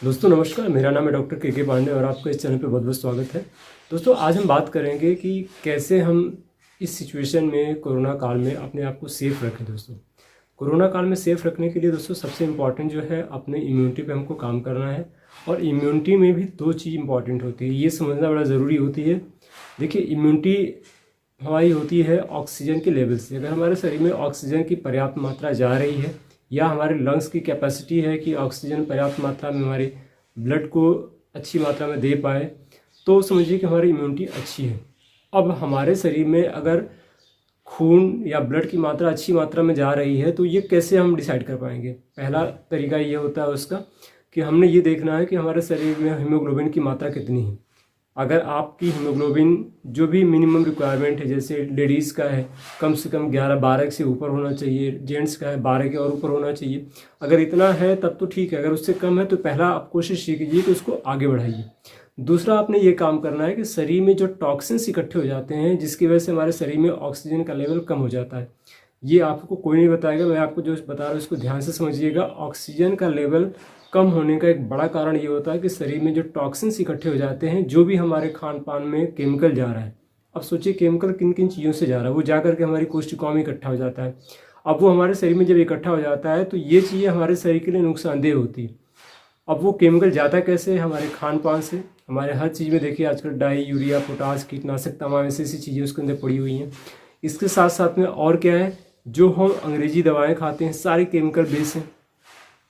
दोस्तों नमस्कार, मेरा नाम है डॉक्टर के पांडे और आपका इस चैनल पे बहुत बहुत स्वागत है। दोस्तों आज हम बात करेंगे कि कैसे हम इस सिचुएशन में कोरोना काल में अपने आप को सेफ़ रखें। दोस्तों कोरोना काल में सेफ़ रखने के लिए दोस्तों सबसे इम्पॉर्टेंट जो है अपने इम्यूनिटी पे हमको काम करना है। और इम्यूनिटी में भी दो चीज़ इंपॉर्टेंट होती है, ये समझना बड़ा ज़रूरी होती है। देखिए इम्यूनिटी हमारी होती है ऑक्सीजन के लेवल से। अगर हमारे शरीर में ऑक्सीजन की पर्याप्त मात्रा जा रही है या हमारे लंग्स की कैपेसिटी है कि ऑक्सीजन पर्याप्त मात्रा में हमारे ब्लड को अच्छी मात्रा में दे पाए, तो समझिए कि हमारी इम्यूनिटी अच्छी है। अब हमारे शरीर में अगर खून या ब्लड की मात्रा अच्छी मात्रा में जा रही है तो ये कैसे हम डिसाइड कर पाएंगे। पहला तरीका ये होता है उसका कि हमने ये देखना है कि हमारे शरीर में हीमोग्लोबिन की मात्रा कितनी है। अगर आपकी हीमोग्लोबिन जो भी मिनिमम रिक्वायरमेंट है, जैसे लेडीज़ का है कम से कम 11-12 से ऊपर होना चाहिए, जेंट्स का है 12 के और ऊपर होना चाहिए। अगर इतना है तब तो ठीक है, अगर उससे कम है तो पहला आप कोशिश ये कीजिए कि उसको आगे बढ़ाइए। दूसरा आपने ये काम करना है कि शरीर में जो टॉक्सिन्स इकट्ठे हो जाते हैं जिसकी वजह से हमारे शरीर में ऑक्सीजन का लेवल कम हो जाता है, ये आपको कोई नहीं बताएगा, मैं आपको जो बता रहा हूँ उसको ध्यान से समझिएगा। ऑक्सीजन का लेवल कम होने का एक बड़ा कारण ये होता है कि शरीर में जो टॉक्सिन्स इकट्ठे हो जाते हैं, जो भी हमारे खान पान में केमिकल जा रहा है। अब सोचिए केमिकल किन किन चीज़ों से जा रहा है, वो जा करके हमारी कोशिकाओं में इकट्ठा हो जाता है। अब वो हमारे शरीर में जब इकट्ठा हो जाता है तो ये चीज़ें हमारे शरीर के लिए नुकसानदेह होती है। अब वो केमिकल जाता कैसे, हमारे खान पान से। हमारे हर चीज़ में देखिए आजकल डाई, यूरिया, पोटास, कीटनाशक, तमाम ऐसी ऐसी चीज़ें उसके अंदर पड़ी हुई हैं। इसके साथ साथ में और क्या है, जो हम अंग्रेजी दवाएं खाते हैं सारी केमिकल बेस हैं।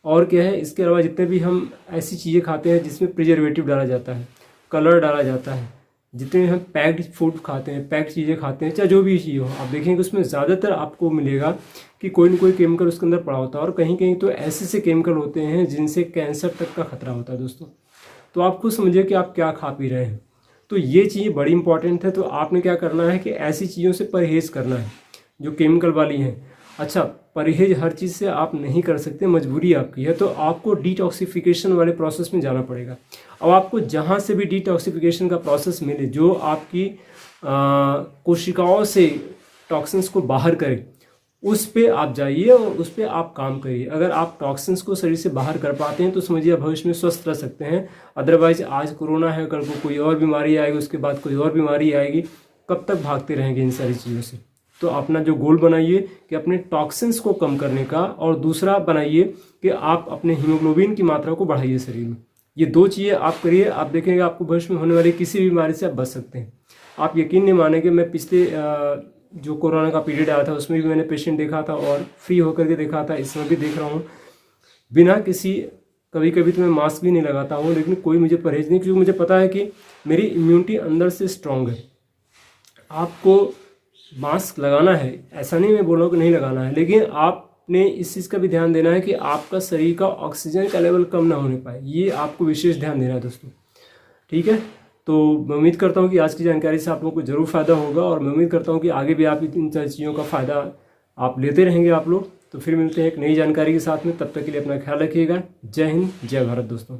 और क्या है, इसके अलावा जितने भी हम ऐसी चीज़ें खाते हैं जिसमें प्रिजर्वेटिव डाला जाता है, कलर डाला जाता है, जितने हम पैक्ड फूड खाते हैं, पैक्ड चीज़ें खाते हैं, चाहे जो भी चीज़ हो, आप देखेंगे उसमें ज़्यादातर आपको मिलेगा कि कोई ना कोई केमिकल उसके अंदर पड़ा होता है। और कहीं कहीं तो ऐसे से केमिकल होते हैं जिनसे कैंसर तक का खतरा होता है दोस्तों। तो आप खुद समझिए कि आप क्या खा पी रहे हैं। तो ये चीज़ें बड़ी इंपॉर्टेंट है। तो आपने क्या करना है कि ऐसी चीज़ों से परहेज़ करना है जो केमिकल वाली हैं। अच्छा, परहेज हर चीज़ से आप नहीं कर सकते, मजबूरी आपकी है, तो आपको डिटॉक्सिफिकेशन वाले प्रोसेस में जाना पड़ेगा। अब आपको जहाँ से भी डिटॉक्सिफिकेशन का प्रोसेस मिले जो आपकी कोशिकाओं से टॉक्सिन्स को बाहर करे, उस पे आप जाइए और उस पे आप काम करिए। अगर आप टॉक्सिन्स को शरीर से बाहर कर पाते हैं तो समझिए भविष्य में स्वस्थ रह सकते हैं। अदरवाइज आज कोरोना है, कल को कोई और बीमारी आएगी, उसके बाद कोई और बीमारी आएगी, कब तक भागते रहेंगे इन सारी चीज़ों से। तो अपना जो गोल बनाइए कि अपने टॉक्सिन्स को कम करने का, और दूसरा बनाइए कि आप अपने हीमोग्लोबिन की मात्रा को बढ़ाइए शरीर में। ये दो चीज़ें आप करिए, आप देखेंगे आपको भविष्य में होने वाली किसी भी बीमारी से आप बच सकते हैं। आप यकीन नहीं मानेंगे, मैं पिछले जो कोरोना का पीरियड आया था उसमें भी मैंने पेशेंट देखा था और फ्री होकर के देखा था, इसमें भी देख रहा हूँ बिना किसी, कभी कभी तो मैं मास्क भी नहीं लगाता हूँ, लेकिन कोई मुझे परहेज नहीं, क्योंकि मुझे पता है कि मेरी इम्यूनिटी अंदर से स्ट्रांग है। आपको मास्क लगाना है, ऐसा नहीं मैं बोल रहा हूँ कि नहीं लगाना है, लेकिन आपने इस चीज़ का भी ध्यान देना है कि आपका शरीर का ऑक्सीजन का लेवल कम ना होने पाए, ये आपको विशेष ध्यान देना है दोस्तों। ठीक है, तो मैं उम्मीद करता हूँ कि आज की जानकारी से आप लोगों को ज़रूर फ़ायदा होगा, और मैं उम्मीद करता हूँ कि आगे भी आप इन सारी चीज़ों का फ़ायदा आप लेते रहेंगे आप लोग। तो फिर मिलते हैं एक नई जानकारी के साथ में, तब तक के लिए अपना ख्याल रखिएगा। जय हिंद, जय भारत दोस्तों।